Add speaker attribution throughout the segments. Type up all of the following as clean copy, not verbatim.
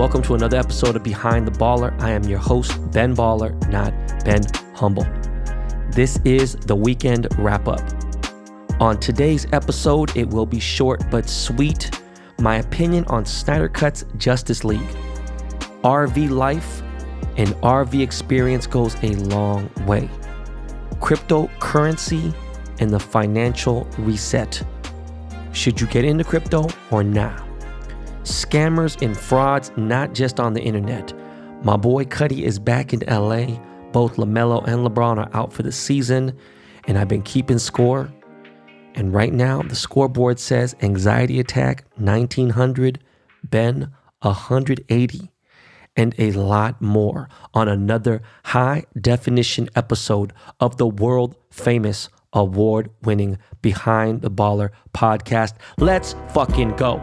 Speaker 1: welcome to another episode of Behind the Baller. I am your host, Ben Baller, not Ben Humble. This is the weekend wrap-up. On today's episode, it will be short but sweet. My opinion on Snyder Cut's Justice League. RV life and RV experience goes a long way. Cryptocurrency and the financial reset. Should you get into crypto or not? Scammers and frauds, not just on the internet. My boy Cuddy is back in LA. Both LaMelo and LeBron are out for the season, and I've been keeping score. And right now, the scoreboard says anxiety attack 1900, Ben 180, and a lot more on another high definition episode of the world famous award-winning Behind the Baller podcast. Let's fucking go.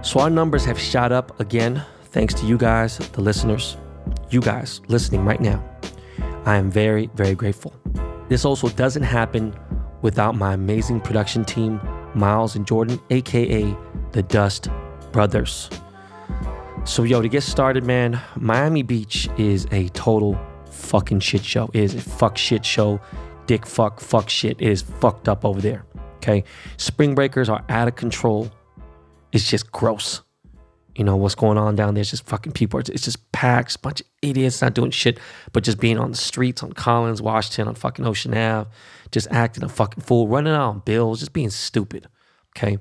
Speaker 1: So our numbers have shot up again, thanks to you guys, the listeners, you guys listening right now. I am very, very grateful. This also doesn't happen without my amazing production team, Miles and Jordan, aka the Dust Brothers. So to get started, man, Miami Beach is a total fucking shit show. It is a fuck shit show. Dick fuck shit. It is fucked up over there. Okay. Spring breakers are out of control. It's just gross. You know, what's going on down there? It's just fucking people. It's just packed, a bunch of idiots not doing shit, but just being on the streets, on Collins, Washington, on fucking Ocean Ave, just acting a fucking fool, running out on bills, just being stupid. Okay.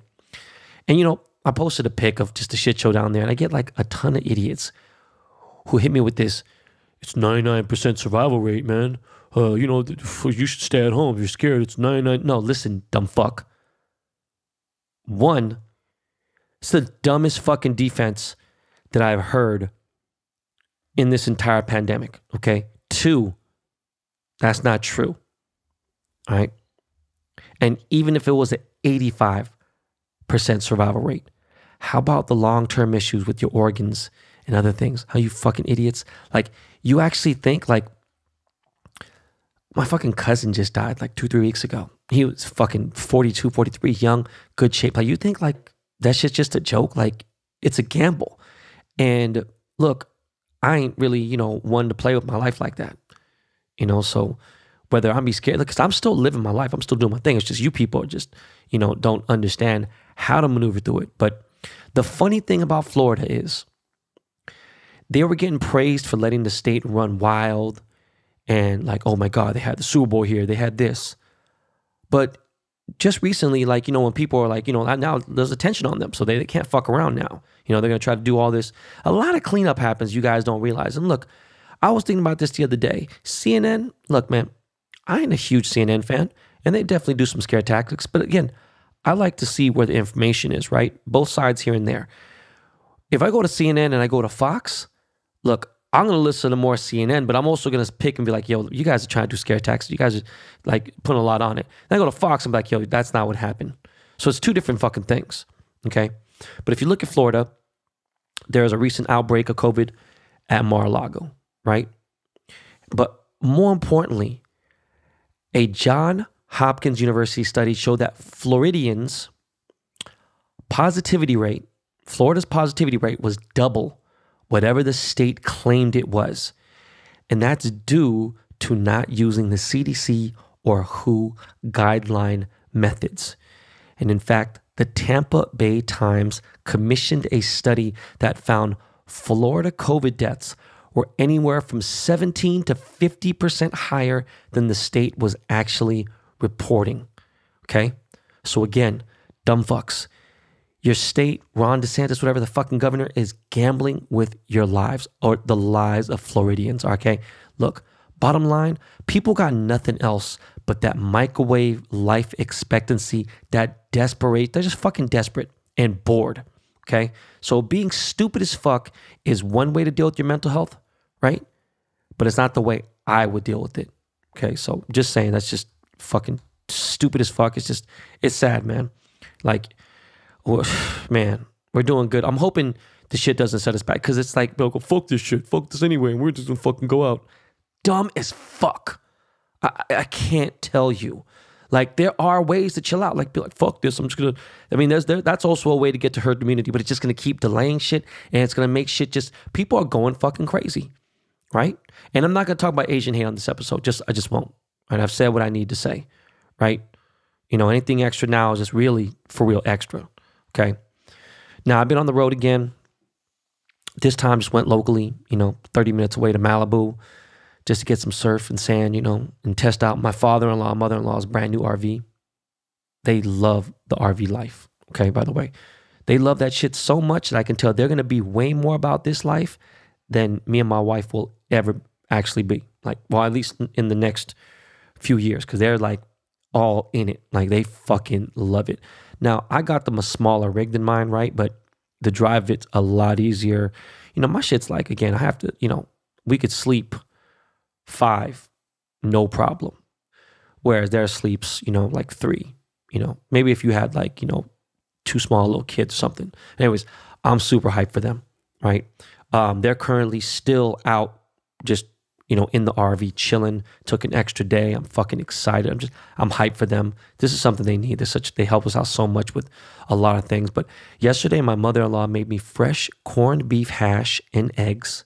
Speaker 1: And I posted a pic of just a shit show down there, and I get like a ton of idiots who hit me with this. It's 99% survival rate, man. You should stay at home. If you're scared, it's 99. No, listen, dumb fuck. One, it's the dumbest fucking defense that I've heard in this entire pandemic, okay? Two, that's not true, all right? And even if it was an 85% survival rate, how about the long-term issues with your organs and other things? How you fucking idiots? Like, you actually think, like, my fucking cousin just died like 2-3 weeks ago. He was fucking 42, 43, young, good shape. Like, you think, like, that shit's just a joke? Like, it's a gamble. And look, I ain't really, one to play with my life like that. So whether I'm be scared, because I'm still living my life. I'm still doing my thing. It's just you people are just, don't understand how to maneuver through it. But the funny thing about Florida is they were getting praised for letting the state run wild. And like, oh my God, they had the Super Bowl here. They had this. But just recently, like, when people are like, now there's attention on them, so they can't fuck around now. They're going to try to do all this. A lot of cleanup happens you guys don't realize. And look, I was thinking about this the other day. CNN, look, man, I ain't a huge CNN fan, and they definitely do some scare tactics. But again, I like to see where the information is, right? Both sides here and there. If I go to CNN and I go to Fox, look, I'm going to listen to more CNN, but I'm also going to pick and be like, yo, you guys are trying to do scare tactics. You guys are like putting a lot on it. Then I go to Fox and be like, yo, that's not what happened. So it's two different fucking things, okay? But if you look at Florida, there is a recent outbreak of COVID at Mar-a-Lago, right? But more importantly, a Johns Hopkins University study showed that Floridians' positivity rate, Florida's positivity rate was double whatever the state claimed it was. And that's due to not using the CDC or WHO guideline methods. And in fact, the Tampa Bay Times commissioned a study that found Florida COVID deaths were anywhere from 17 to 50% higher than the state was actually reporting. Okay? So again, dumb fucks. Your state, Ron DeSantis, whatever the fucking governor, is gambling with your lives or the lives of Floridians, okay? Look, bottom line, people got nothing else but that microwave life expectancy, that desperate, they're just fucking desperate and bored, okay? So being stupid as fuck is one way to deal with your mental health, right? But it's not the way I would deal with it, okay? So just saying, that's just fucking stupid as fuck. It's sad, man. Like, man, we're doing good. I'm hoping the shit doesn't set us back. Because it's like, they'll go, fuck this shit. Fuck this anyway. And we're just going to fucking go out. Dumb as fuck. I can't tell you. Like, there are ways to chill out. Like, be like, fuck this. I'm just going to, I mean, that's also a way to get to herd immunity, but it's just going to keep delaying shit. And it's going to make shit just, people are going fucking crazy. Right? And I'm not going to talk about Asian hate on this episode. I just won't. Right? I've said what I need to say. Right? You know, anything extra now is just really, for real, extra. Okay? Now, I've been on the road again. This time just went locally, 30 minutes away to Malibu just to get some surf and sand, and test out my father-in-law, mother-in-law's brand new RV. They love the RV life, okay, by the way. They love that shit so much that I can tell they're going to be way more about this life than me and my wife will ever actually be. Like, well, at least in the next few years, because they're like all in it. Like, they fucking love it. Now, I got them a smaller rig than mine, right? But the drive it's a lot easier. My shit's like, again, I have to, we could sleep 5, no problem. Whereas their sleeps, like 3, maybe if you had like, 2 small little kids or something. Anyways, I'm super hyped for them, right? They're currently still out just, in the RV chilling, took an extra day. I'm fucking excited. I'm hyped for them. This is something they need. They help us out so much with a lot of things. But yesterday, my mother-in-law made me fresh corned beef hash and eggs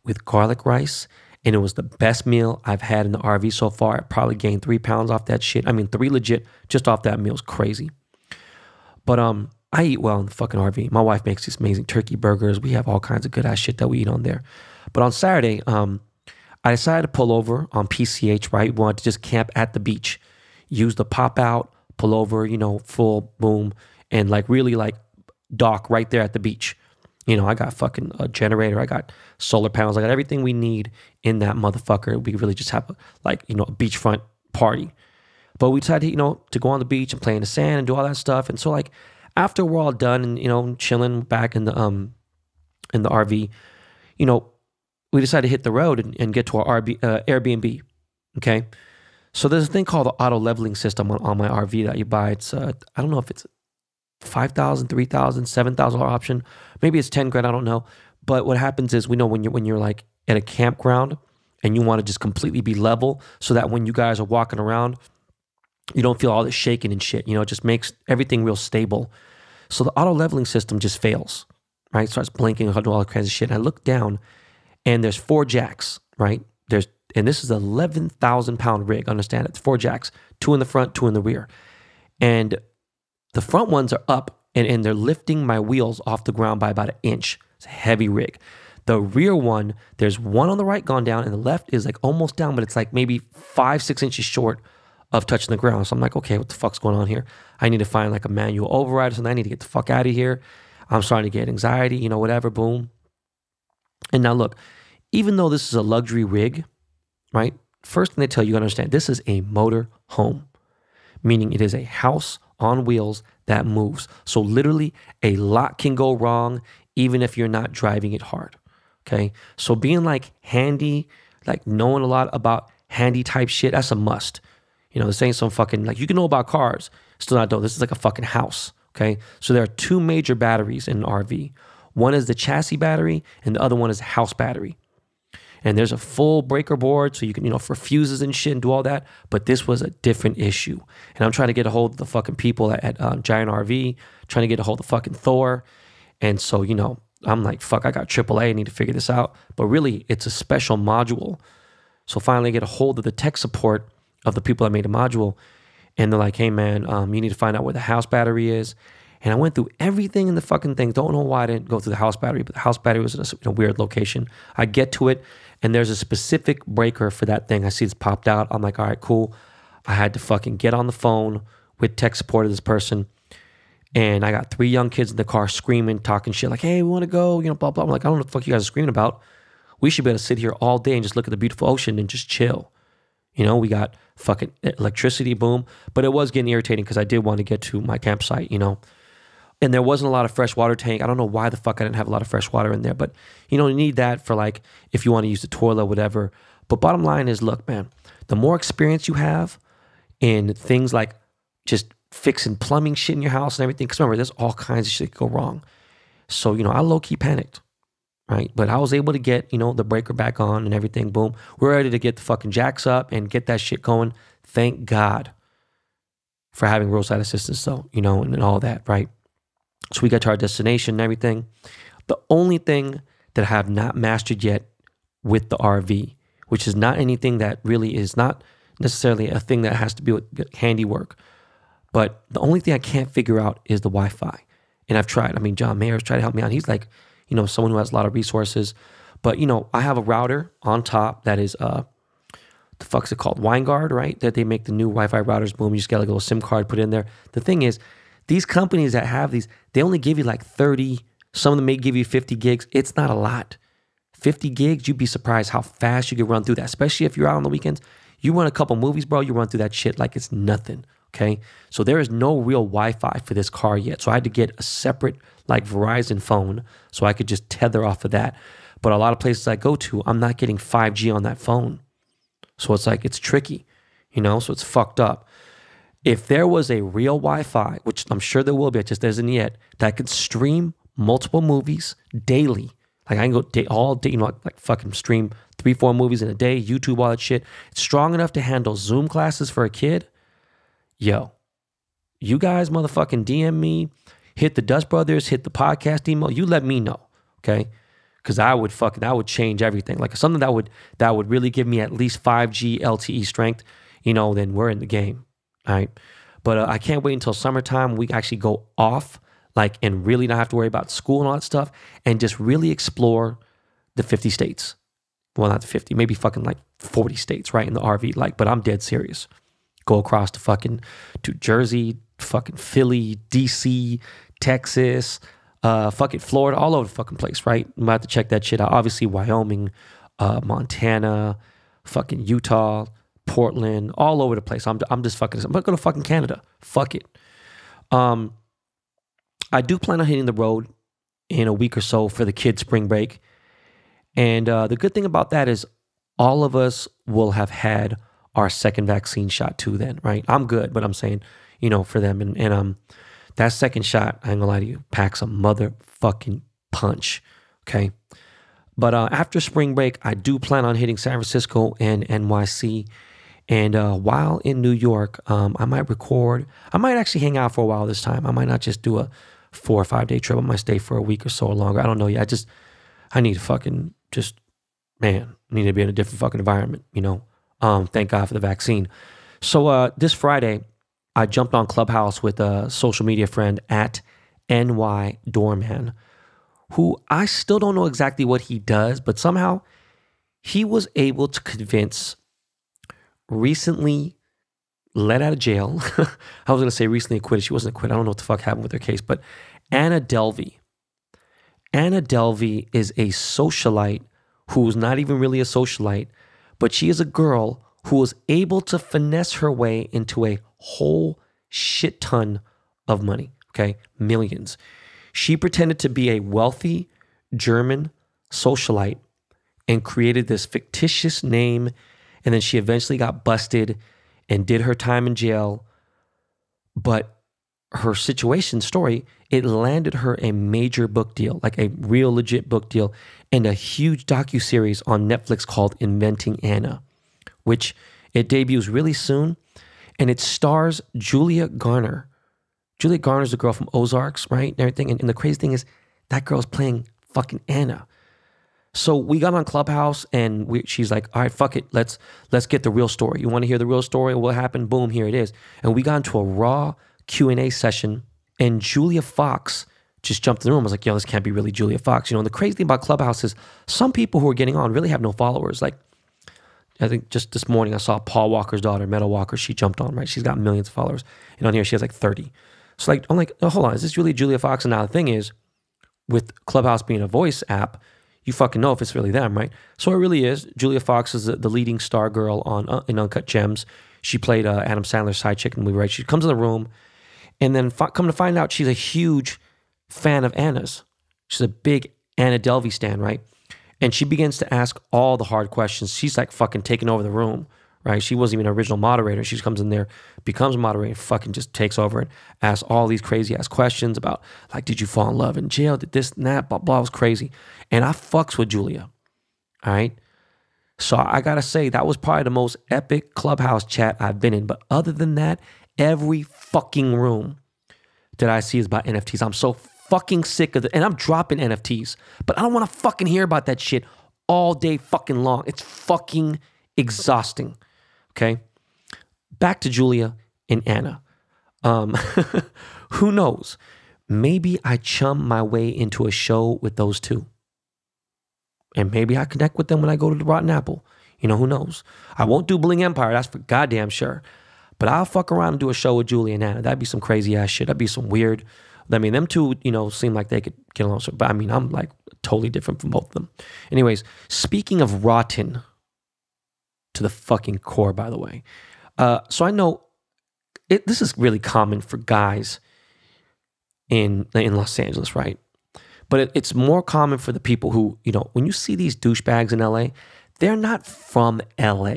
Speaker 1: with garlic rice. And it was the best meal I've had in the RV so far. I probably gained 3 pounds off that shit. I mean, 3 legit just off that meal is crazy. But I eat well in the fucking RV. My wife makes these amazing turkey burgers. We have all kinds of good ass shit that we eat on there. But on Saturday, I decided to pull over on PCH, right? We wanted to just camp at the beach. Use the pop out, pull over, full boom, and like really like dock right there at the beach. I got fucking a generator. I got solar panels. I got everything we need in that motherfucker. We really just have a beachfront party. But we decided, to go on the beach and play in the sand and do all that stuff. And so like after we're all done and, chilling back in the RV, we decided to hit the road and get to our Airbnb. Okay. So there's a thing called the auto leveling system on my RV that you buy. It's, I don't know if it's $5,000, $3,000, $7,000 option. Maybe it's 10 grand. I don't know. But what happens is, we know when you're like at a campground and you want to just completely be level so that when you guys are walking around, you don't feel all this shaking and shit. It just makes everything real stable. So the auto leveling system just fails, right? It starts blinking and all kinds of shit. And I look down and there's 4 jacks, right? And this is an 11,000 pound rig. Understand? It's 4 jacks, 2 in the front, 2 in the rear. And the front ones are up and they're lifting my wheels off the ground by about 1 inch. It's a heavy rig. The rear one, there's one on the right gone down and the left is like almost down, but it's like maybe 5-6 inches short of touching the ground. So I'm like, okay, what the fuck's going on here? I need to find like a manual override or something. I need to get the fuck out of here. I'm starting to get anxiety, whatever, boom. And now look, even though this is a luxury rig, right? First thing they tell you, to understand, this is a motor home, meaning it is a house on wheels that moves. So literally a lot can go wrong even if you're not driving it hard, okay? So being like handy, like knowing a lot about handy type shit, that's a must. This ain't some fucking, like you can know about cars, still not know. This is like a fucking house, okay? So there are 2 major batteries in an RV. One is the chassis battery and the other one is the house battery. And there's a full breaker board so you can, for fuses and shit and do all that. But this was a different issue. And I'm trying to get a hold of the fucking people at Giant RV, trying to get a hold of fucking Thor. And so, I'm like, fuck, I got AAA. I need to figure this out. But really, it's a special module. So finally I get a hold of the tech support of the people that made the module. And they're like, hey man, you need to find out where the house battery is. And I went through everything in the fucking thing. Don't know why I didn't go through the house battery, but the house battery was in a weird location. I get to it, and there's a specific breaker for that thing. I see it's popped out. I'm like, all right, cool. I had to fucking get on the phone with tech support of this person. And I got 3 young kids in the car screaming, talking shit like, hey, we want to go, blah, blah. I'm like, I don't know what the fuck you guys are screaming about. We should be able to sit here all day and just look at the beautiful ocean and just chill. We got fucking electricity, boom. But it was getting irritating because I did want to get to my campsite, And there wasn't a lot of fresh water tank. I don't know why the fuck I didn't have a lot of fresh water in there. But, you need that for like, if you want to use the toilet, whatever. But bottom line is, look, man, the more experience you have in things like just fixing plumbing shit in your house and everything, because remember, there's all kinds of shit that go wrong. So, I low-key panicked, right? But I was able to get, the breaker back on and everything. Boom. We're ready to get the fucking jacks up and get that shit going. Thank God for having roadside assistance though, and all that, right? So we got to our destination and everything. The only thing that I have not mastered yet with the RV, which is not anything that really is not necessarily a thing that has to be with handiwork, but the only thing I can't figure out is the Wi-Fi. And I've tried. I mean, John Mayer's tried to help me out. He's like, someone who has a lot of resources. But, I have a router on top that is, the fuck's it called? WineGuard, right? That they make the new Wi-Fi routers. Boom, you just get like a little SIM card put in there. The thing is, these companies that have these, they only give you like 30. Some of them may give you 50 gigs. It's not a lot. 50 gigs, you'd be surprised how fast you can run through that, especially if you're out on the weekends. You run a couple movies, bro, you run through that shit like it's nothing, okay? So there is no real Wi-Fi for this car yet. So I had to get a separate like Verizon phone so I could just tether off of that. But a lot of places I go to, I'm not getting 5G on that phone. So it's like, it's tricky, so it's fucked up. If there was a real Wi-Fi, which I'm sure there will be, it just isn't yet, that could stream multiple movies daily. Like I can go all day, like fucking stream 3-4 movies in a day, YouTube, all that shit. It's strong enough to handle Zoom classes for a kid. Yo, you guys motherfucking DM me, hit the Dust Brothers, hit the podcast email. You let me know, okay? Because that would change everything. Like something that would really give me at least 5G LTE strength, then we're in the game, all right? But I can't wait until summertime. We actually go off and really not have to worry about school and all that stuff and just really explore the 50 states. Well, not the 50, maybe fucking like 40 states, right? In the RV, but I'm dead serious. Go across to Jersey, fucking Philly, DC, Texas, fucking Florida, all over the fucking place, right? I'm about to check that shit out. Obviously, Wyoming, Montana, fucking Utah, Portland, all over the place. I'm just fucking, I'm gonna go to fucking Canada. Fuck it. I do plan on hitting the road in a week or so for the kids' spring break. And the good thing about that is all of us will have had our second vaccine shot too then, right? I'm good, but I'm saying, for them. And that second shot, I ain't gonna lie to you, packs a motherfucking punch, okay? But after spring break, I do plan on hitting San Francisco and NYC. And while in New York, I might record. I might actually hang out for a while this time. I might not just do a 4 or 5 day trip. I might stay for a week or so or longer. I don't know yet. I need to fucking I need to be in a different fucking environment, Thank God for the vaccine. So this Friday, I jumped on Clubhouse with a social media friend at NY Doorman, who I still don't know exactly what he does, but somehow he was able to convince recently let out of jail. I was going to say recently acquitted. She wasn't acquitted. I don't know what the fuck happened with her case, but Anna Delvey. Anna Delvey is a socialite who's not even really a socialite, but she is a girl who was able to finesse her way into a whole shit ton of money, okay? Millions. She pretended to be a wealthy German socialite and created this fictitious name, and then she eventually got busted and did her time in jail. But her story, it landed her a major book deal, like a real legit book deal, and a huge docuseries on Netflix called Inventing Anna, which it debuts really soon, and it stars Julia Garner. Julia Garner's the girl from Ozarks, right, and everything, and the crazy thing is that girl's playing fucking Anna. So we got on Clubhouse and she's like, all right, fuck it. Let's get the real story. You want to hear the real story? What happened? Boom, here it is. And we got into a raw Q&A session, and Julia Fox just jumped in the room. I was like, yo, this can't be really Julia Fox. And the crazy thing about Clubhouse is some people who are getting on really have no followers. Like, I think just this morning I saw Paul Walker's daughter, Meadow Walker. She jumped on, right? She's got millions of followers. And on here, she has like 30. So I'm like, oh, hold on. Is this really Julia Fox? And now the thing is, with Clubhouse being a voice app, you fucking know if it's really them, right? So it really is. Julia Fox is the leading star girl in Uncut Gems. She played Adam Sandler's side chick in the movie, right? She comes in the room, and then come to find out she's a huge fan of Anna's. She's a big Anna Delvey stan, right? And she begins to ask all the hard questions. She's like fucking taking over the room, right? She wasn't even an original moderator. She comes in there, becomes a moderator, fucking just takes over and asks all these crazy ass questions about, like, did you fall in love in jail? Did this and that? Blah, blah. It was crazy. And I fucks with Julia, all right? So I gotta say, that was probably the most epic Clubhouse chat I've been in. But other than that, every fucking room that I see is about NFTs. I'm so fucking sick of it. And I'm dropping NFTs, but I don't want to fucking hear about that shit all day fucking long. It's fucking exhausting. Okay. Back to Julia and Anna. Who knows? Maybe I chum my way into a show with those two. And maybe I connect with them when I go to the Rotten Apple. You know, who knows? I won't do Bling Empire. That's for goddamn sure. But I'll fuck around and do a show with Julia and Anna. That'd be some crazy ass shit. That'd be some weird. I mean, them two, you know, seem like they could get along. But I mean, I'm like totally different from both of them. Anyways, speaking of rotten to the fucking core, by the way. So I know this is really common for guys in Los Angeles, right? But it's more common for the people who, you know, when you see these douchebags in LA, they're not from LA.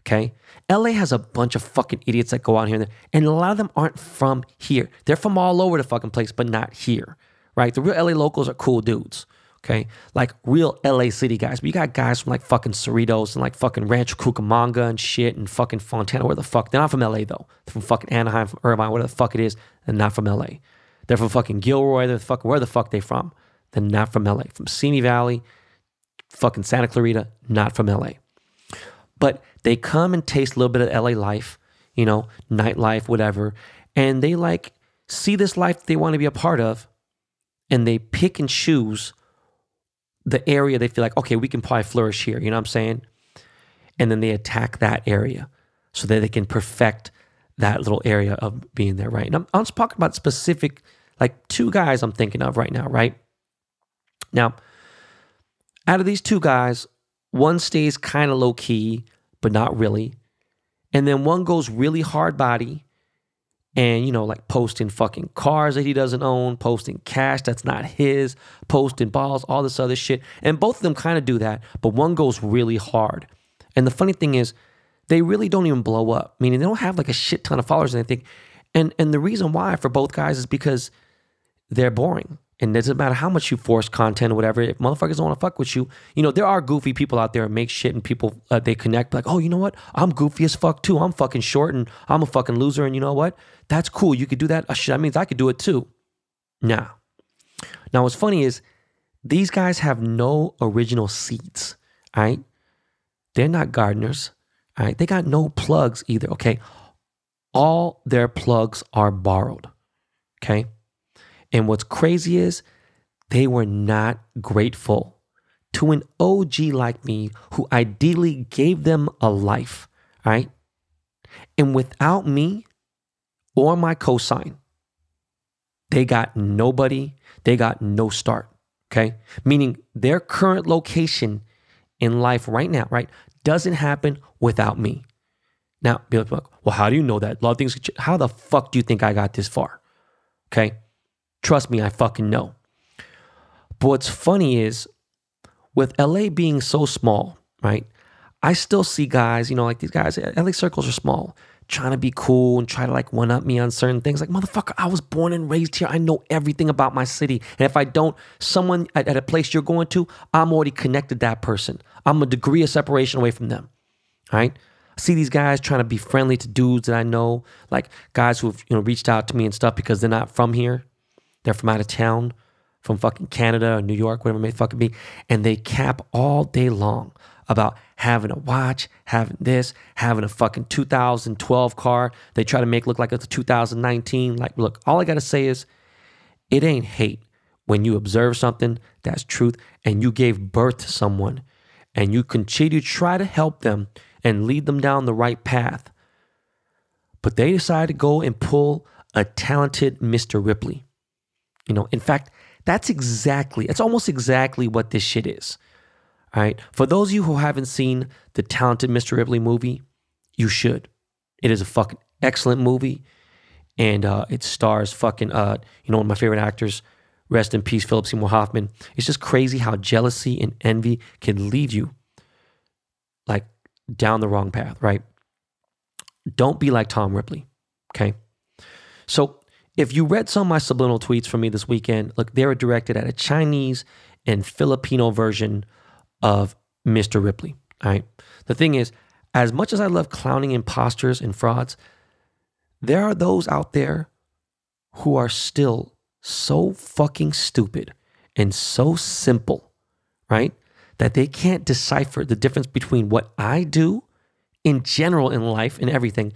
Speaker 1: Okay. LA has a bunch of fucking idiots that go out here and a lot of them aren't from here. They're from all over the fucking place, but not here. Right. The real LA locals are cool dudes. Okay. Like real LA city guys. But you got guys from like fucking Cerritos and like fucking Rancho Cucamonga and shit and fucking Fontana. Where the fuck? They're not from LA though. They're from fucking Anaheim, from Irvine, whatever the fuck it is. They're not from LA. They're from fucking Gilroy. They're fucking, where the fuck they from? They're not from LA. From Simi Valley, fucking Santa Clarita, not from LA. But they come and taste a little bit of LA life, you know, nightlife, whatever. And they like see this life they want to be a part of. And they pick and choose the area they feel like, okay, we can probably flourish here. You know what I'm saying? And then they attack that area so that they can perfect that little area of being there, right? And I'm just talking about specific, like two guys I'm thinking of right now, right? Now, out of these two guys, one stays kind of low key, but not really. And then one goes really hard body and, you know, like posting fucking cars that he doesn't own, posting cash that's not his, posting balls, all this other shit. And both of them kind of do that, but one goes really hard. And the funny thing is, they really don't even blow up, meaning they don't have like a shit ton of followers and anything. And the reason why for both guys is because they're boring. And it doesn't matter how much you force content or whatever. If motherfuckers don't want to fuck with you, you know, there are goofy people out there and make shit and people, they connect like, oh, you know what? I'm goofy as fuck too. I'm fucking short and I'm a fucking loser. And you know what? That's cool. You could do that. Shit, that means I could do it too. Now, what's funny is these guys have no original seeds, all right? They're not gardeners, all right? They got no plugs either, okay? All their plugs are borrowed, okay? And what's crazy is they were not grateful to an OG like me who ideally gave them a life, right? And without me or my cosign, they got nobody, they got no start, okay? Meaning their current location in life right now, right, doesn't happen without me. Now, be like, well, how do you know that? A lot of things, how the fuck do you think I got this far? Okay? Trust me, I fucking know. But what's funny is with LA being so small, right? I still see guys, you know, like these guys, LA circles are small, trying to be cool and try to like one up me on certain things. Like, motherfucker, I was born and raised here. I know everything about my city. And if I don't, someone at a place you're going to, I'm already connected to that person. I'm a degree of separation away from them, right? I see these guys trying to be friendly to dudes that I know, like guys who've, you know, reached out to me and stuff because they're not from here. They're from out of town, from fucking Canada or New York, whatever it may fucking be. And they cap all day long about having a watch, having this, having a fucking 2012 car. They try to make it look like it's a 2019. Like, look, all I got to say is it ain't hate when you observe something that's truth and you gave birth to someone and you continue to try to help them and lead them down the right path. But they decide to go and pull a talented Mr. Ripley. You know, in fact, it's almost exactly what this shit is. All right. For those of you who haven't seen the Talented Mr. Ripley movie, you should. It is a fucking excellent movie. And it stars fucking, one of my favorite actors, rest in peace, Philip Seymour Hoffman. It's just crazy how jealousy and envy can lead you like down the wrong path, right? Don't be like Tom Ripley, okay? So if you read some of my subliminal tweets from me this weekend, look, they were directed at a Chinese and Filipino version of Mr. Ripley, all right? The thing is, as much as I love clowning imposters and frauds, there are those out there who are still so fucking stupid and so simple, right? That they can't decipher the difference between what I do in general in life and everything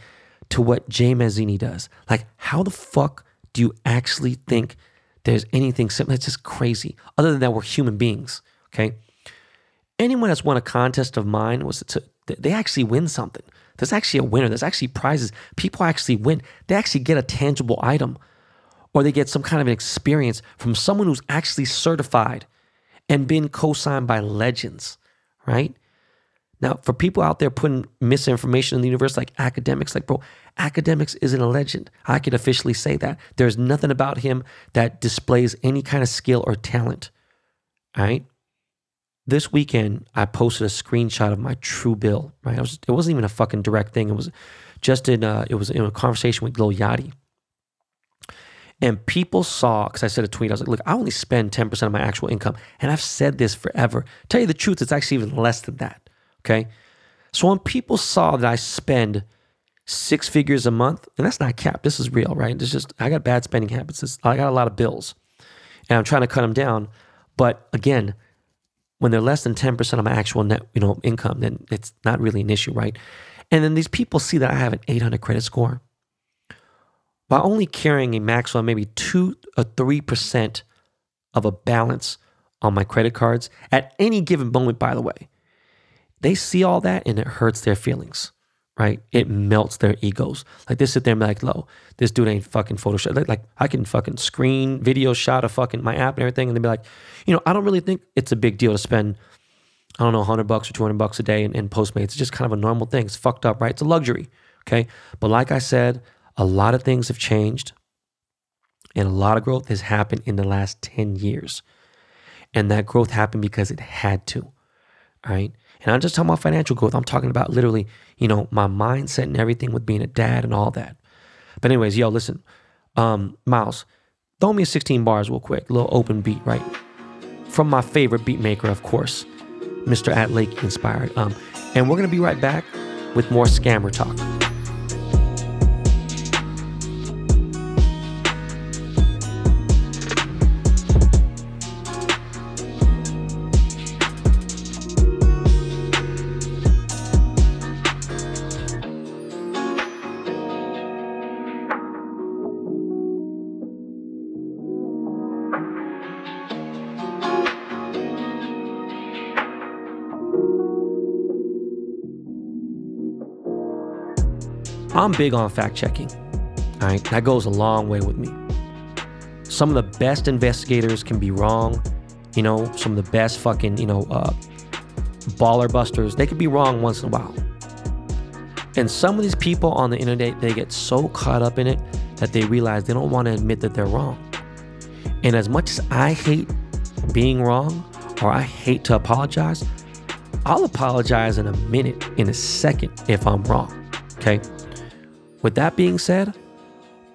Speaker 1: to what Jay Mazzini does. Like, how the fuck do you actually think there's anything simple? It's just crazy. Other than that, we're human beings, okay? Anyone that's won a contest of mine, they actually win something. There's actually a winner. There's actually prizes. People actually win. They actually get a tangible item, or they get some kind of an experience from someone who's actually certified and been co-signed by legends, right? Now, for people out there putting misinformation in the universe like academics, like, bro, academics isn't a legend. I can officially say that. There's nothing about him that displays any kind of skill or talent, all right? This weekend, I posted a screenshot of my true bill, right? It wasn't even a fucking direct thing. It was just in a conversation with Lil Yachty. And people saw, because I said a tweet, I was like, look, I only spend 10% of my actual income. And I've said this forever. Tell you the truth, it's actually even less than that, okay? So when people saw that I spend 6 figures a month, and that's not cap, this is real, right? It's just, I got bad spending habits. I got a lot of bills, and I'm trying to cut them down. But again, when they're less than 10% of my actual net, income, then it's not really an issue, right? And then these people see that I have an 800 credit score. By only carrying a maximum maybe 2 or 3% of a balance on my credit cards at any given moment, by the way, they see all that and it hurts their feelings, right? It melts their egos. Like, they sit there and be like, "Lo, this dude ain't fucking Photoshop." Like I can fucking screen video shot of fucking my app and everything, and they'd be like, I don't really think it's a big deal to spend, I don't know, $100 or $200 a day in Postmates. It's just kind of a normal thing. It's fucked up, right? It's a luxury, okay? But like I said, a lot of things have changed, and a lot of growth has happened in the last 10 years. And that growth happened because it had to, all right? And I'm just talking about financial growth. I'm talking about literally, my mindset and everything with being a dad and all that. But anyways, yo, listen, Miles, throw me a 16 bars real quick, a little open beat, right? From my favorite beat maker, of course, Mr. At Lake Inspired. And we're going to be right back with more scammer talk. I'm big on fact checking, all right? That goes a long way with me. Some of the best investigators can be wrong. Some of the best fucking, baller busters, they could be wrong once in a while. And some of these people on the internet, they get so caught up in it that they realize they don't want to admit that they're wrong. And as much as I hate being wrong, or I hate to apologize, I'll apologize in a minute, in a second, if I'm wrong, okay? With that being said,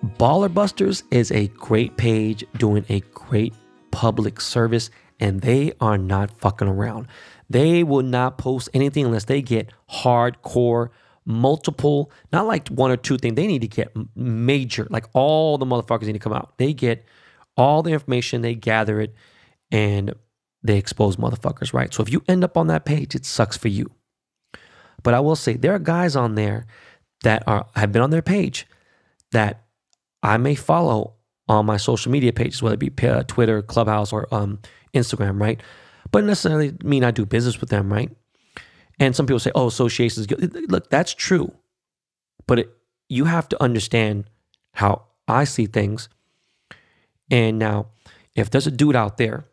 Speaker 1: Baller Busters is a great page doing a great public service, and they are not fucking around. They will not post anything unless they get hardcore, multiple, not like one or two things. They need to get major, like all the motherfuckers need to come out. They get all the information, they gather it, and they expose motherfuckers, right? So if you end up on that page, it sucks for you. But I will say, there are guys on there that have been on their page that I may follow on my social media pages, whether it be Twitter, Clubhouse, or Instagram, right? But it necessarily mean I do business with them, right? And some people say, oh, association is good. Look, that's true. But you have to understand how I see things. And now, if there's a dude out there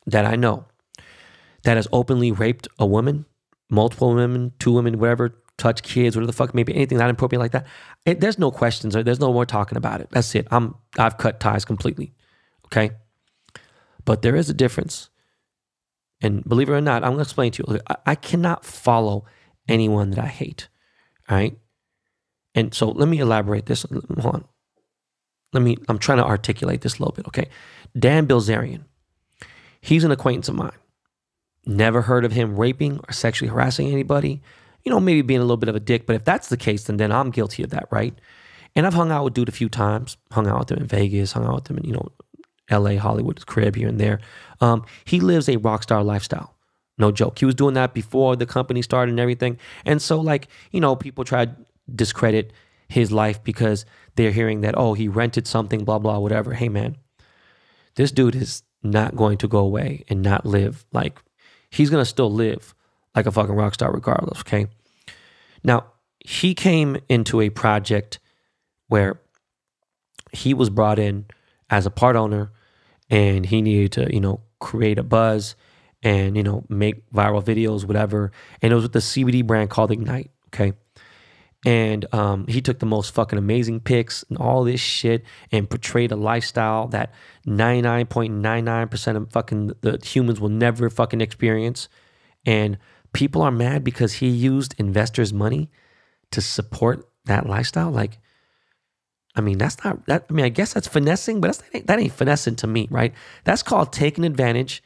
Speaker 1: that I know that has openly raped a woman, multiple women, 2 women, whatever, touch kids, whatever the fuck, maybe anything not appropriate like that, there's no questions, or there's no more talking about it. That's it. I've cut ties completely. Okay? But there is a difference. And believe it or not, I'm going to explain to you. I cannot follow anyone that I hate. All right? And so let me elaborate this. Hold on. I'm trying to articulate this a little bit, okay? Dan Bilzerian, he's an acquaintance of mine. Never heard of him raping or sexually harassing anybody. Maybe being a little bit of a dick, but if that's the case, then I'm guilty of that, right? And I've hung out with dude a few times, hung out with him in Vegas, hung out with him in, LA, Hollywood, his crib here and there. He lives a rock star lifestyle. No joke. He was doing that before the company started and everything. And so people try to discredit his life because they're hearing that, oh, he rented something, blah, blah, whatever. Hey, man, this dude is not going to go away and not live he's going to still live like a fucking rock star regardless, okay? Now, he came into a project where he was brought in as a part owner and he needed to, create a buzz and, make viral videos, whatever. And it was with the CBD brand called Ignite, okay? And he took the most fucking amazing pics and all this shit and portrayed a lifestyle that 99.99% of fucking the humans will never fucking experience. And people are mad because he used investors' money to support that lifestyle. I guess that's finessing, but that ain't finessing to me, right? That's called taking advantage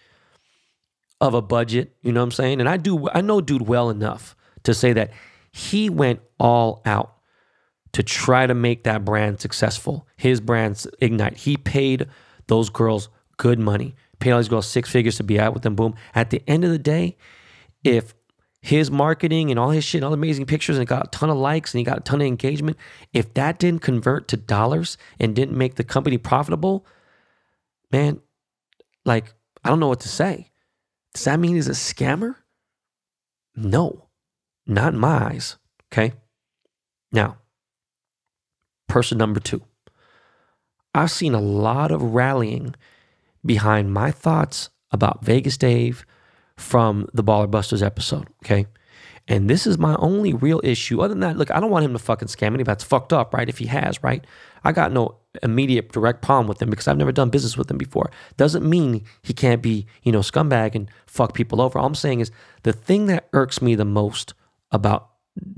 Speaker 1: of a budget, you know what I'm saying? And I know dude well enough to say that he went all out to try to make that brand successful. His brand's Ignite. He paid those girls good money, paid all these girls 6 figures to be out with them, boom. At the end of the day, if his marketing and all his shit, all the amazing pictures, and it got a ton of likes and he got a ton of engagement, if that didn't convert to dollars and didn't make the company profitable, man, I don't know what to say. Does that mean he's a scammer? No, not in my eyes, okay? Now, person number 2. I've seen a lot of rallying behind my thoughts about Vegas Dave from the Baller Busters episode, okay? And this is my only real issue. Other than that, look, I don't want him to fucking scam anybody. That's fucked up, right? If he has, right? I got no immediate direct problem with him because I've never done business with him before. Doesn't mean he can't be, scumbag and fuck people over. All I'm saying is the thing that irks me the most about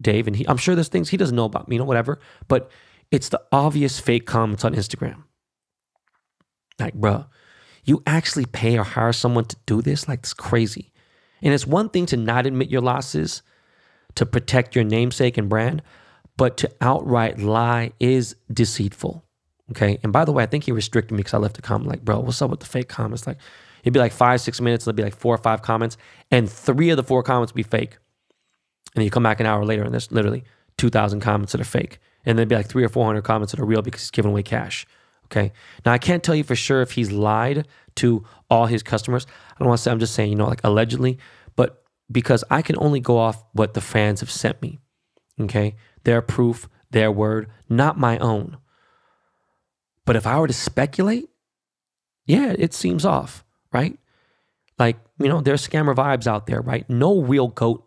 Speaker 1: Dave, and I'm sure there's things he doesn't know about me, whatever, but it's the obvious fake comments on Instagram. Bruh, you actually pay or hire someone to do this? It's crazy. And it's one thing to not admit your losses to protect your namesake and brand, but to outright lie is deceitful. Okay. And by the way, I think he restricted me because I left a comment bro, what's up with the fake comments? It'd be 5-6 minutes. There'll be 4 or 5 comments, and 3 of the 4 comments be fake. And you come back an hour later and there's literally 2,000 comments that are fake. And there'd be 300 or 400 comments that are real because he's giving away cash. Okay. Now I can't tell you for sure if he's lied to all his customers. I don't want to say, I'm just saying, allegedly, but because I can only go off what the fans have sent me. Okay. Their proof, their word, not my own. But if I were to speculate, yeah, it seems off, right? There's scammer vibes out there, right? No real GOAT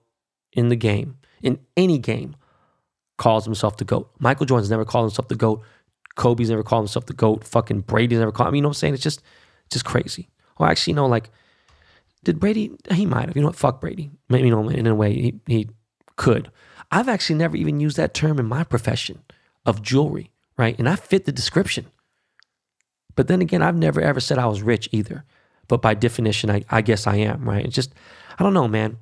Speaker 1: in the game, in any game, calls himself the GOAT. Michael Jordan's never called himself the GOAT. Kobe's never called himself the GOAT. Fucking Brady's never called. You know what I'm saying? It's just crazy. Or actually, did Brady? He might have. Fuck Brady. Maybe, in a way, he could. I've actually never even used that term in my profession of jewelry, right? And I fit the description. But then again, I've never ever said I was rich either. But by definition, I guess I am, right? It's just, I don't know, man.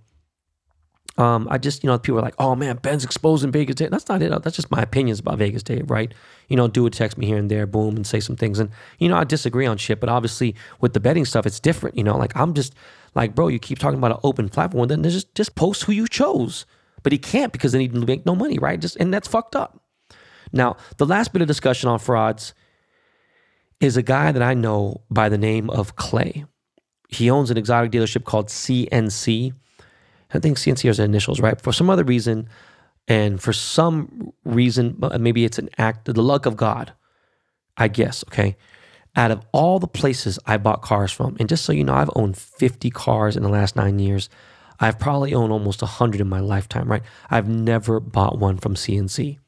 Speaker 1: People are like, oh man, Ben's exposing Vegas Dave. That's not it. That's just my opinions about Vegas Dave, right? Dude would text me here and there, boom, and say some things. And, I disagree on shit, but obviously with the betting stuff, it's different, I'm just bro, you keep talking about an open platform, then just post who you chose. But he can't because then he'd make no money, right? And that's fucked up. Now, the last bit of discussion on frauds is a guy that I know by the name of Clay. He owns an exotic dealership called CNC. I think CNC are his initials, right? For some other reason, and for some reason, maybe it's an act of the luck of God, I guess, okay? Out of all the places I bought cars from, and just so you know, I've owned 50 cars in the last 9 years. I've probably owned almost 100 in my lifetime, right? I've never bought one from CNC.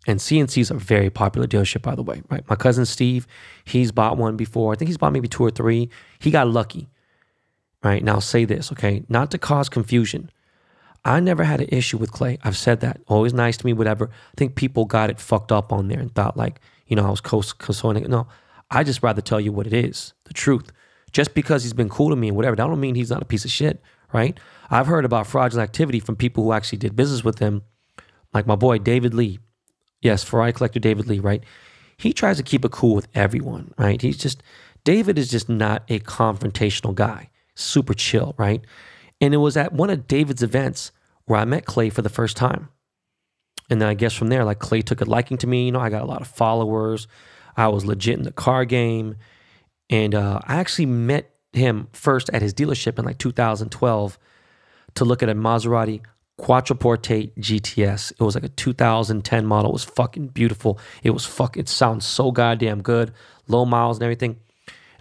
Speaker 1: And CNC is a very popular dealership, by the way, right? My cousin Steve, he's bought one before. I think he's bought maybe 2 or 3. He got lucky. Right, now say this, okay? Not to cause confusion. I never had an issue with Clay. I've said that. Always nice to me, whatever. I think people got it fucked up on there and thought like, you know, I was consoling it. No, I just rather tell you what it is, the truth. Just because he's been cool to me and whatever, that don't mean he's not a piece of shit, right? I've heard about fraudulent activity from people who actually did business with him, like my boy David Lee. Yes, Ferrari collector David Lee, right? He tries to keep it cool with everyone, right? David is just not a confrontational guy. Super chill, right? And it was at one of David's events where I met Clay for the first time. And then I guess from there, like Clay took a liking to me. You know, I got a lot of followers. I was legit in the car game. And I actually met him first at his dealership in like 2012 to look at a Maserati Quattroporte GTS. It was like a 2010 model. It was fucking beautiful. It sounds so goddamn good. Low miles and everything.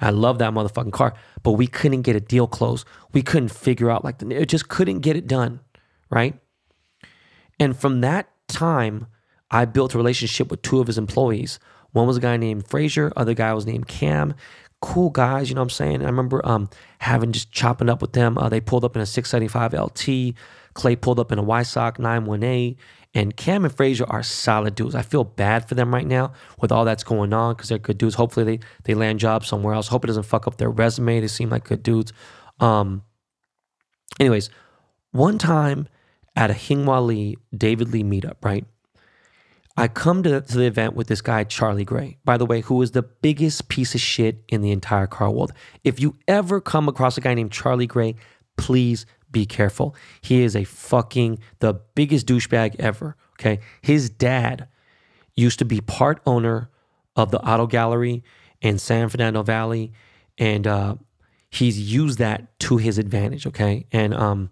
Speaker 1: I love that motherfucking car, but we couldn't get a deal closed. We couldn't figure out it just couldn't get it done, right? And from that time, I built a relationship with two of his employees. One was a guy named Frazier, other guy was named Cam. Cool guys, you know what I'm saying? I remember chopping up with them. They pulled up in a 675 LT. Clay pulled up in a YSOC 918. And Cam and Frazier are solid dudes. I feel bad for them right now with all that's going on because they're good dudes. Hopefully they land jobs somewhere else. Hope it doesn't fuck up their resume. They seem like good dudes. Anyways, one time at a Hingwa Lee, David Lee meetup, right? I come to the event with this guy, Charlie Gray, by the way, who is the biggest piece of shit in the entire car world. If you ever come across a guy named Charlie Gray, please be careful. He is the biggest douchebag ever, okay? His dad used to be part owner of the auto gallery in San Fernando Valley, and he's used that to his advantage, okay? And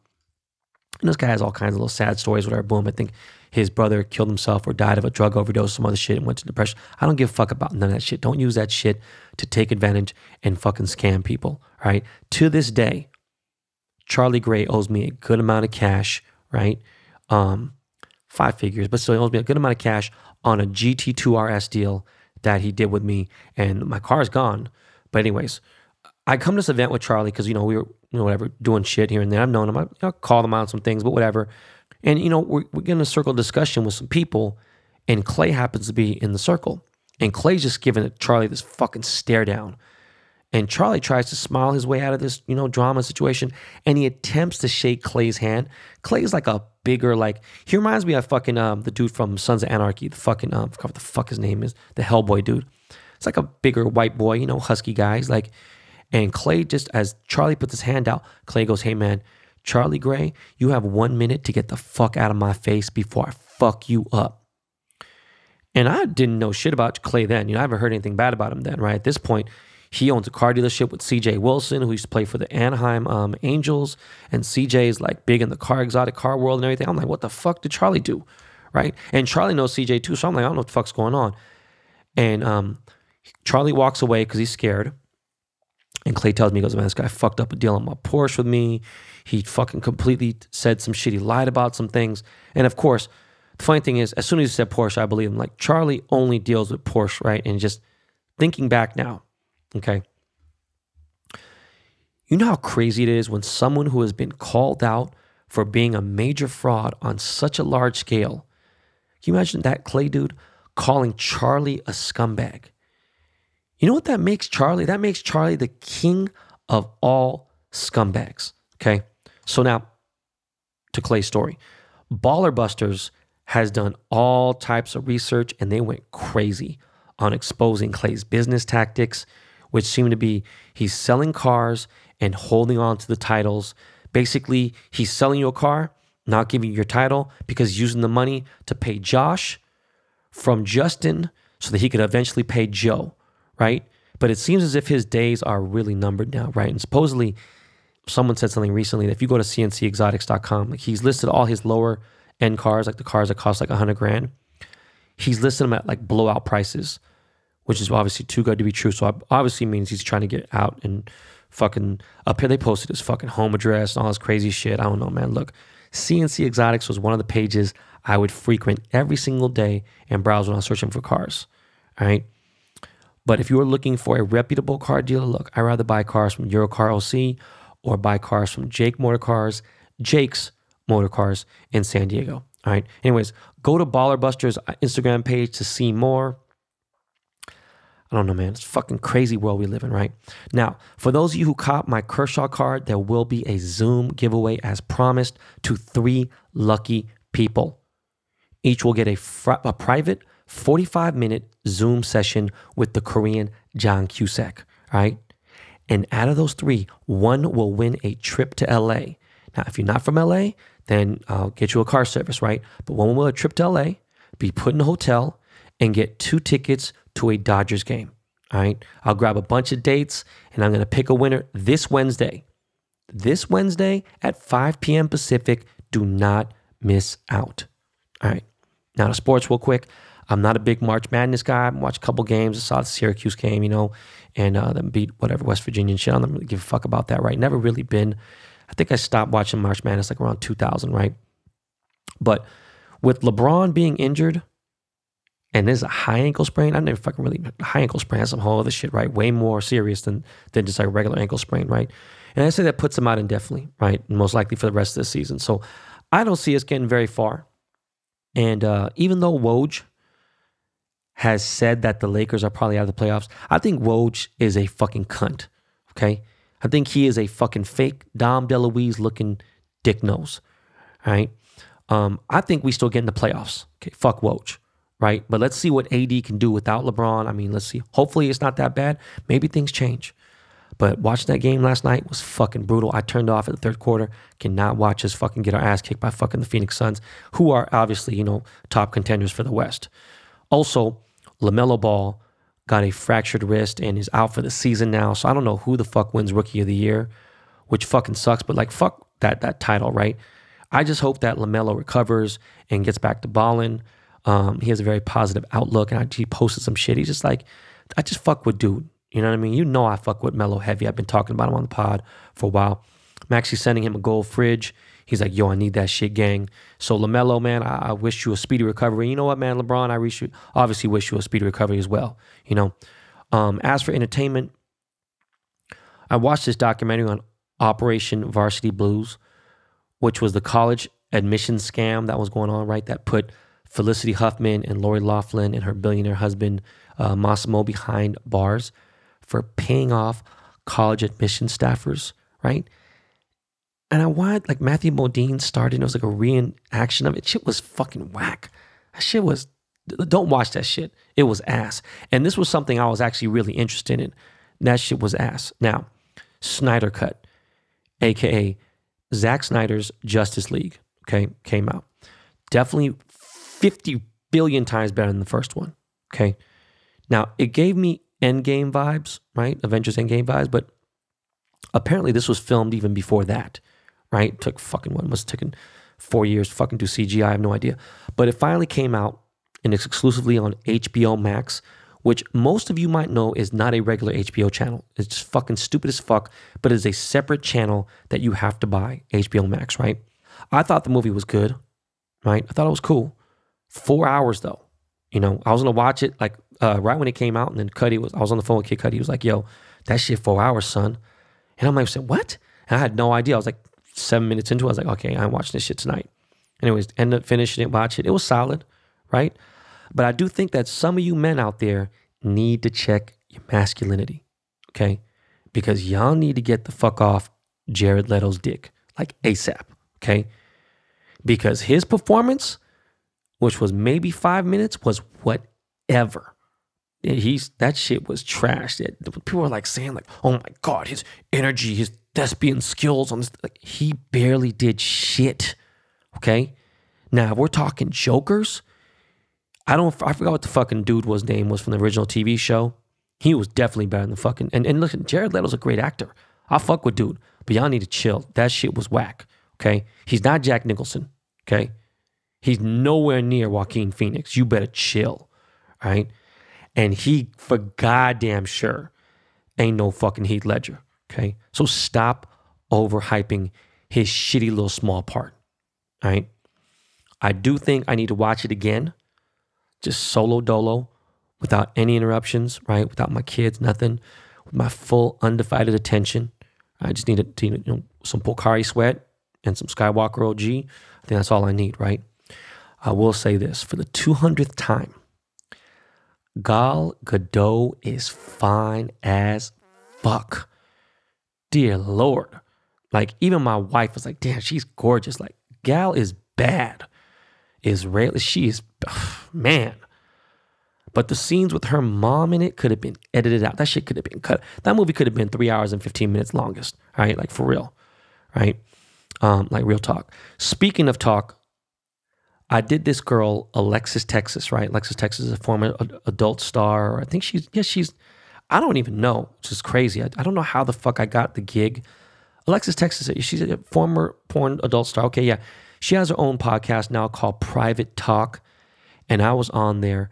Speaker 1: this guy has all kinds of little sad stories, whatever, boom. I think his brother killed himself or died of a drug overdose, some other shit, and went to depression. I don't give a fuck about none of that shit. Don't use that shit to take advantage and fucking scam people, right? To this day, Charlie Gray owes me a good amount of cash, right? 5 figures, but still he owes me a good amount of cash on a GT2 RS deal that he did with me, and my car's gone. But anyways, I come to this event with Charlie because, we were, whatever, doing shit here and there. I've known him. I called him out on some things, but whatever. And, we're getting a circle discussion with some people, and Clay happens to be in the circle. And Clay's just giving Charlie this fucking stare down. And Charlie tries to smile his way out of this, drama situation, and he attempts to shake Clay's hand. Clay's like a bigger, he reminds me of fucking the dude from Sons of Anarchy, the fucking, I forgot what the fuck his name is, the Hellboy dude. It's like a bigger white boy, husky guy. He's and Clay, just as Charlie puts his hand out, Clay goes, "Hey man, Charlie Gray, you have 1 minute to get the fuck out of my face before I fuck you up." And I didn't know shit about Clay then. I haven't heard anything bad about him then, right? At this point, he owns a car dealership with CJ Wilson, who used to play for the Anaheim Angels. And CJ is big in the exotic car world and everything. I'm like, what the fuck did Charlie do, right? And Charlie knows CJ too, so I'm like, I don't know what the fuck's going on. And Charlie walks away because he's scared. And Clay tells me, he goes, "Man, this guy fucked up a deal on my Porsche with me. He fucking completely said some shit. He lied about some things." And of course, the funny thing is, as soon as he said Porsche, I believe him. Charlie only deals with Porsche, right? And just thinking back now, okay, you know how crazy it is when someone who has been called out for being a major fraud on such a large scale, can you imagine that Clay dude calling Charlie a scumbag? You know what that makes Charlie? That makes Charlie the king of all scumbags, okay? So now, to Clay's story. Baller Busters has done all types of research, and they went crazy on exposing Clay's business tactics, which seem to be he's selling cars and holding on to the titles. Basically, he's selling you a car, not giving you your title, because he's using the money to pay Josh from Justin so that he could eventually pay Joe, right? But it seems as if his days are really numbered now, right? And supposedly, someone said something recently that if you go to cncexotics.com, he's listed all his lower end cars, the cars that cost $100,000. He's listed them at blowout prices, which is obviously too good to be true. So obviously means he's trying to get out and fucking up here. They posted his fucking home address and all this crazy shit. I don't know, man. Look, CNC Exotics was one of the pages I would frequent every single day and browse when I was searching for cars. All right. But if you were looking for a reputable car dealer, look, I'd rather buy cars from Eurocar OC or buy cars from Jake Motor Cars. Jake's motor cars in San Diego. All right. Anyways, go to Baller Buster's Instagram page to see more. I don't know, man. It's a fucking crazy world we live in, right? Now, for those of you who caught my Crenshaw card, there will be a Zoom giveaway as promised to 3 lucky people. Each will get a private 45-minute Zoom session with the Korean John Cusack, all right? And out of those 3, 1 will win a trip to LA. Now, if you're not from LA, then I'll get you a car service, right? But 1 will win a trip to LA, be put in a hotel, and get 2 tickets to a Dodgers game, all right? I'll grab a bunch of dates, and I'm going to pick a winner this Wednesday. This Wednesday at 5 p.m. Pacific. Do not miss out, all right? Now, to sports real quick. I'm not a big March Madness guy. I watched a couple games. I saw the Syracuse game, and them beat whatever West Virginia and shit. I don't really give a fuck about that, right? Never really been. I think I stopped watching March Madness like around 2000, right? But with LeBron being injured, and there's a high ankle sprain. I've never fucking really high ankle sprain. That's some whole other shit, right? Way more serious than just like a regular ankle sprain, right? And I say that puts him out indefinitely, right? Most likely for the rest of the season. So I don't see us getting very far. And even though Woj has said that the Lakers are probably out of the playoffs, I think Woj is a fucking cunt, okay? I think he is a fucking fake Dom DeLuise looking dick nose, all right? I think we still get in the playoffs, okay? Fuck Woj, right? But let's see what AD can do without LeBron. I mean, let's see. Hopefully it's not that bad. Maybe things change. But watching that game last night was fucking brutal. I turned off at the third quarter. Cannot watch us fucking get our ass kicked by fucking the Phoenix Suns, who are obviously, top contenders for the West. Also, LaMelo Ball got a fractured wrist and is out for the season now. So I don't know who the fuck wins Rookie of the Year, which fucking sucks. But like, fuck that title, right? I just hope that LaMelo recovers and gets back to balling. He has a very positive outlook, and he posted some shit. He's just like, I just fuck with dude. You know what I mean? I fuck with Melo heavy. I've been talking about him on the pod for a while. I'm actually sending him a gold fridge. He's like, yo, I need that shit, gang. So LaMelo, man, I wish you a speedy recovery. You know what, man? LeBron, obviously wish you a speedy recovery as well. As for entertainment, I watched this documentary on Operation Varsity Blues, which was the college admissions scam that was going on, right? That put Felicity Huffman and Lori Loughlin and her billionaire husband, Massimo, behind bars for paying off college admission staffers, right? And I wanted, like, Matthew Modine started, and it was like a reenaction of it. Shit was fucking whack. That shit was, don't watch that shit. It was ass. And this was something I was actually really interested in. That shit was ass. Now, Snyder Cut, aka Zack Snyder's Justice League, okay, came out. Definitely 50 billion times better than the first one, okay? Now, it gave me Endgame vibes, right? Avengers Endgame vibes, but apparently this was filmed even before that, right? It took fucking, what, must have taken 4 years to fucking do CGI, I have no idea. But it finally came out, and it's exclusively on HBO Max, which most of you might know is not a regular HBO channel. It's just fucking stupid as fuck, but it's a separate channel that you have to buy, HBO Max, right? I thought the movie was good, right? I thought it was cool. 4 hours though. I was gonna watch it like right when it came out, and then I was on the phone with Kid Cudi. He was like, yo, that shit 4 hours, son. And I'm like, what? And I had no idea. I was like 7 minutes into it. I was like, okay, I'm watching this shit tonight. Anyways, ended up finishing it, watch it. It was solid, right? But I do think that some of you men out there need to check your masculinity, okay? Because y'all need to get the fuck off Jared Leto's dick, like ASAP, okay? Because his performance, which was maybe 5 minutes, was whatever. That shit was trash. People were like saying like, oh my God, his energy, his thespian skills on this. Like, he barely did shit, okay? Now, if we're talking jokers, I forgot what the fucking dude name was from the original TV show. He was definitely better than the fucking, and listen, Jared Leto's a great actor. I fuck with dude, but y'all need to chill. That shit was whack, okay? He's not Jack Nicholson, okay? He's nowhere near Joaquin Phoenix. You better chill, all right? And he, for goddamn sure, ain't no fucking Heath Ledger, okay? So stop overhyping his shitty little small part, all right? I do think I need to watch it again, just solo dolo, without any interruptions, right? Without my kids, nothing, with my full undivided attention. I just need some Pocari Sweat, and some Skywalker OG, I think that's all I need, right? I will say this, for the 200th time, Gal Gadot is fine as fuck. Dear Lord. Like, even my wife was like, damn, she's gorgeous. Like, Gal is bad. Israeli, she is, man. But the scenes with her mom in it could have been edited out. That shit could have been cut. That movie could have been 3 hours and 15 minutes longest, right? Like, for real, right? Like, real talk. Speaking of talk, I did this girl, Alexis Texas, right? Alexis Texas is a former adult star. I think she's, I don't even know, which is crazy. I don't know how the fuck I got the gig. Alexis Texas, she's a former porn adult star. Okay, yeah. She has her own podcast now called Private Talk. And I was on there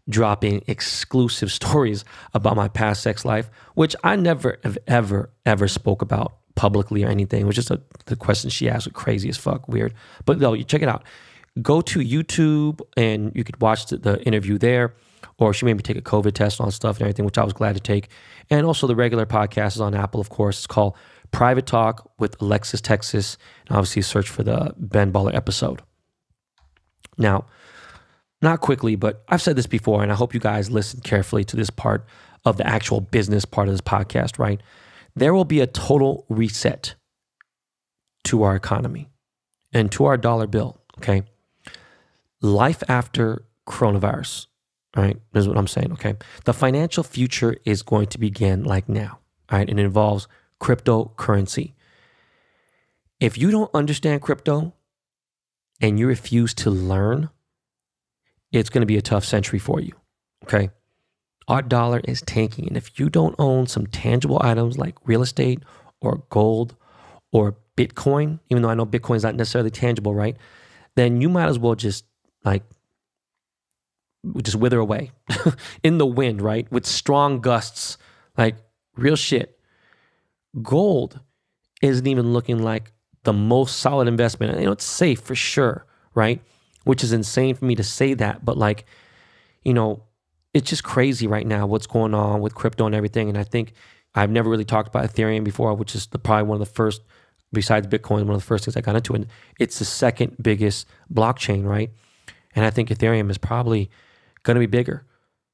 Speaker 1: dropping exclusive stories about my past sex life, which I never have ever spoke about publicly or anything. It was just the questions she asked were crazy as fuck, weird. But no, you check it out. Go to YouTube and you could watch the interview there. Or she made me take a COVID test on stuff and everything, which I was glad to take. And also the regular podcast is on Apple, of course. It's called Private Talk with Alexis Texas. And obviously search for the Ben Baller episode. Now, not quickly, but I've said this before, and I hope you guys listen carefully to this part of the actual business part of this podcast, right? There will be a total reset to our economy and to our dollar bill, okay? Life after coronavirus. All right, this is what I'm saying, okay? The financial future is going to begin like now, all right? And it involves cryptocurrency. If you don't understand crypto and you refuse to learn, it's going to be a tough century for you, okay? Our dollar is tanking. And if you don't own some tangible items like real estate or gold or Bitcoin, even though I know Bitcoin is not necessarily tangible, right? Then you might as well just wither away in the wind, right? With strong gusts, like real shit. Gold isn't even looking like the most solid investment. You know, it's safe for sure, right? Which is insane for me to say that, but like, you know, it's just crazy right now what's going on with crypto and everything. And I think I've never really talked about Ethereum before, which is probably one of the first, besides Bitcoin, one of the first things I got into. And it's the second biggest blockchain, right? And I think Ethereum is probably going to be bigger.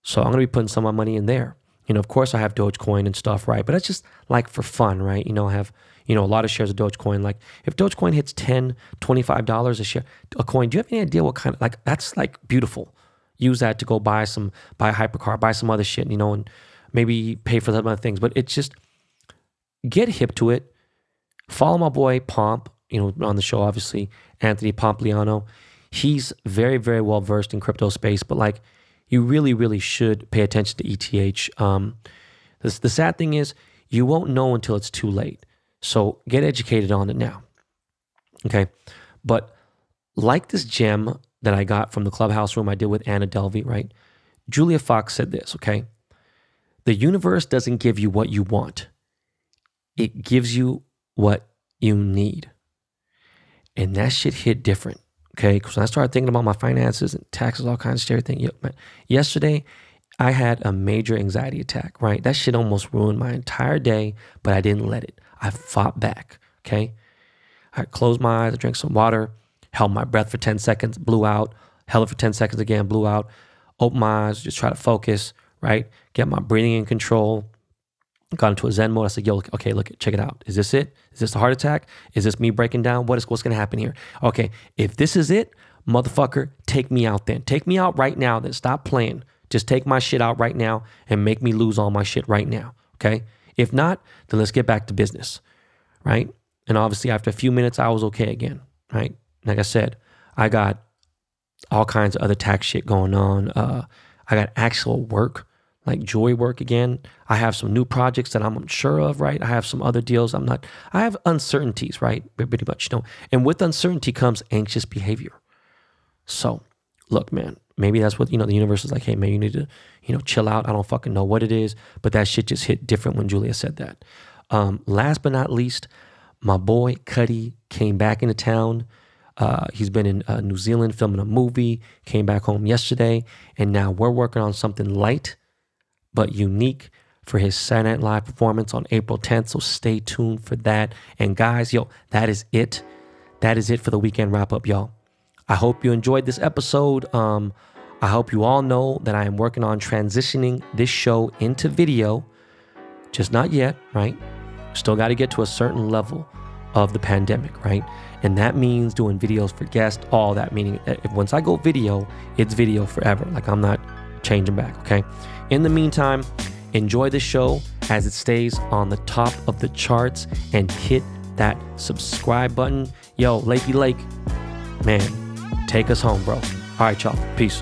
Speaker 1: So I'm going to be putting some of my money in there. You know, of course I have Dogecoin and stuff, right? But it's just like for fun, right? You know, I have, you know, a lot of shares of Dogecoin. Like if Dogecoin hits $10, $25 a share, a coin, do you have any idea what kind of, like, that's like beautiful. Use that to go buy a hypercar, buy some other shit, you know, and maybe pay for some other things. But it's just, get hip to it. Follow my boy Pomp, you know, on the show, obviously, Anthony Pompliano. He's very, very well versed in crypto space, but like, you really, really should pay attention to ETH. The sad thing is, you won't know until it's too late. So get educated on it now. Okay. But like this gem that I got from the Clubhouse room I did with Anna Delvey, right? Julia Fox said this, okay? The universe doesn't give you what you want. It gives you what you need. And that shit hit different. Okay, because when I started thinking about my finances and taxes, all kinds of shit, everything. Yesterday, I had a major anxiety attack, right? That shit almost ruined my entire day, but I didn't let it. I fought back, okay? I closed my eyes, I drank some water, held my breath for 10 seconds, blew out, held it for 10 seconds again, blew out, opened my eyes, just try to focus, right? Get my breathing in control. Got into a Zen mode. I said, yo, okay, look, check it out. Is this it? Is this a heart attack? Is this me breaking down? What's going to happen here? Okay, if this is it, motherfucker, take me out then. Take me out right now then. Stop playing. Just take my shit out right now and make me lose all my shit right now, okay? If not, then let's get back to business, right? And obviously after a few minutes, I was okay again, right? Like I said, I got all kinds of other tax shit going on. I got actual work, like joy work again. I have some new projects that I'm unsure of, right? I have some other deals I have uncertainties, right? Pretty much, you know. And with uncertainty comes anxious behavior. So, look, man, maybe that's what, you know, the universe is like, hey, man, you need to, you know, chill out. I don't fucking know what it is, but that shit just hit different when Julia said that. Last but not least, my boy Cuddy came back into town. He's been in New Zealand filming a movie, came back home yesterday, and now we're working on something light but unique for his Saturday Night Live performance on April 10th. So stay tuned for that. And guys, yo, that is it. that is it for the weekend wrap up, y'all. I hope you enjoyed this episode. I hope you all know that I am working on transitioning this show into video, just not yet, right? Still got to get to a certain level of the pandemic, right? And that means doing videos for guests, all that, meaning if once I go video, it's video forever. Like, I'm not changing back, okay? In the meantime, enjoy the show as it stays on the top of the charts, and hit that subscribe button. Yo, Lakey Lake, man, take us home, bro. All right, y'all. Peace.